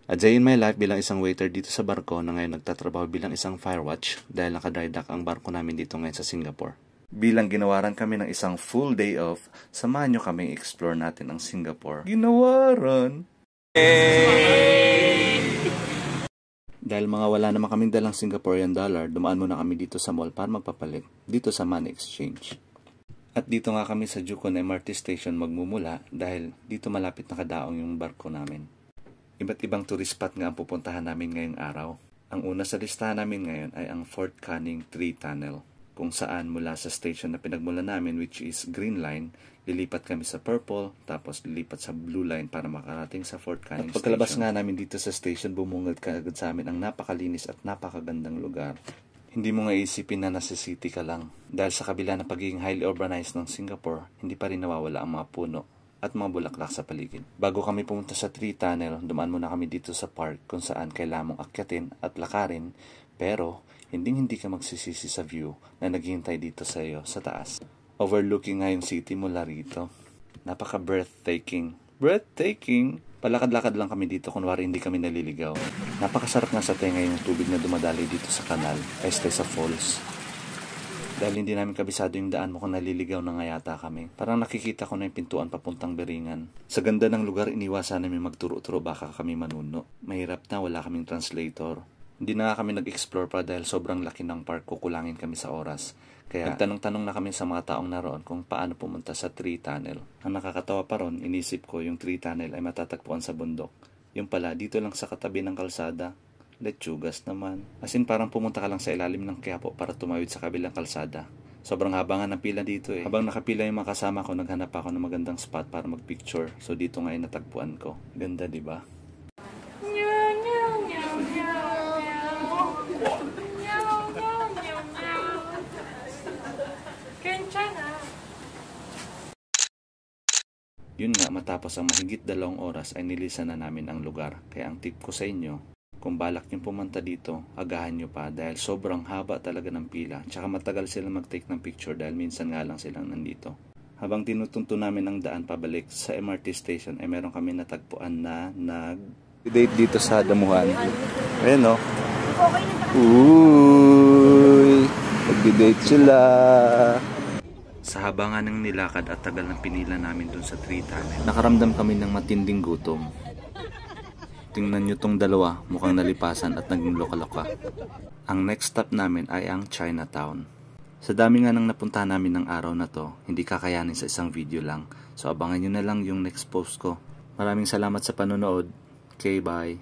A day in my life bilang isang waiter dito sa barko na ngayon nagtatrabaho bilang isang firewatch dahil naka-dry dock ang barko namin dito ngayon sa Singapore. Bilang ginawaran kami ng isang full day off, samahan nyo kaming explore natin ang Singapore. Ginawaran! Dahil mga wala naman kaming dalang Singaporean dollar, dumaan muna kami dito sa mall para magpapalit dito sa Money Exchange. At dito nga kami sa Jukon MRT Station magmumula dahil dito malapit nakadaong yung barko namin. Iba't ibang tourist spot nga ang pupuntahan namin ngayong araw. Ang una sa listahan namin ngayon ay ang Fort Canning 3 Tunnel, kung saan mula sa station na pinagmula namin which is Green Line, lilipat kami sa Purple, tapos lilipat sa Blue Line para makarating sa Fort Canning Station. At pagkalabas nga namin dito sa station, bumungad kaagad sa amin ang napakalinis at napakagandang lugar. Hindi mo nga isipin na nasa city ka lang. Dahil sa kabila ng pagiging highly urbanized ng Singapore, hindi pa rin nawawala ang mga puno at mga bulaklak sa paligid. Bago kami pumunta sa 3 Tunnel, dumaan muna kami dito sa park kung saan kailangan mong akyatin at lakarin, pero hindi ka magsisisi sa view na naghihintay dito sa iyo sa taas. Overlooking nga yung city mula rito. Napaka-breathtaking. Breathtaking! Palakad-lakad lang kami dito kunwari hindi kami naliligaw. Napakasarap nga sa tenga yung tubig na dumadaloy dito sa kanal kaysa sa falls. Dahil hindi namin kabisado yung daan mo kung naliligaw na nga yata kami. Parang nakikita ko na yung pintuan papuntang Beringan. Sa ganda ng lugar, iniwasan namin magturo-turo baka kami manuno. Mahirap na, wala kaming translator. Hindi na nga kami nag-explore pa dahil sobrang laki ng park, kukulangin kami sa oras. Kaya nagtanong-tanong na kami sa mga taong naroon kung paano pumunta sa 3 Tunnel. Ang nakakatawa pa ron, inisip ko yung 3 Tunnel ay matatagpuan sa bundok. Yung pala, dito lang sa katabi ng kalsada. Lechugas naman. As in parang pumunta ka lang sa ilalim ng Quiapo para tumawid sa kabilang kalsada. Sobrang haba nga ng pila dito eh. Habang nakapila yung mga kasama ko, naghanap ako ng magandang spot para magpicture. So dito nga ay natagpuan ko. Ganda, di ba? Yun nga, matapos ang mahigit 2 oras ay nilisan na namin ang lugar. Kaya ang tip ko sa inyo, kung balak nyo pumunta dito, agahan nyo pa dahil sobrang haba talaga ng pila. Tsaka matagal sila mag-take ng picture dahil minsan nga lang silang nandito. Habang tinutunto namin ang daan pabalik sa MRT station ay meron kami natagpuan na nag-date dito sa damuhan. Ayan o. Uy! Nag-date sila! Sa haba nga ng nilakad at tagal ng pinila namin dun sa 3 Tunnel, nakaramdam kami ng matinding gutom. Tingnan nyo tong dalawa, mukhang nalipasan at naging loka-loka. Ang next stop namin ay ang Chinatown. Sa dami nga nang napuntahan namin ng araw na to, hindi kakayanin sa isang video lang. So abangan nyo na lang yung next post ko. Maraming salamat sa panonood. Okay, bye!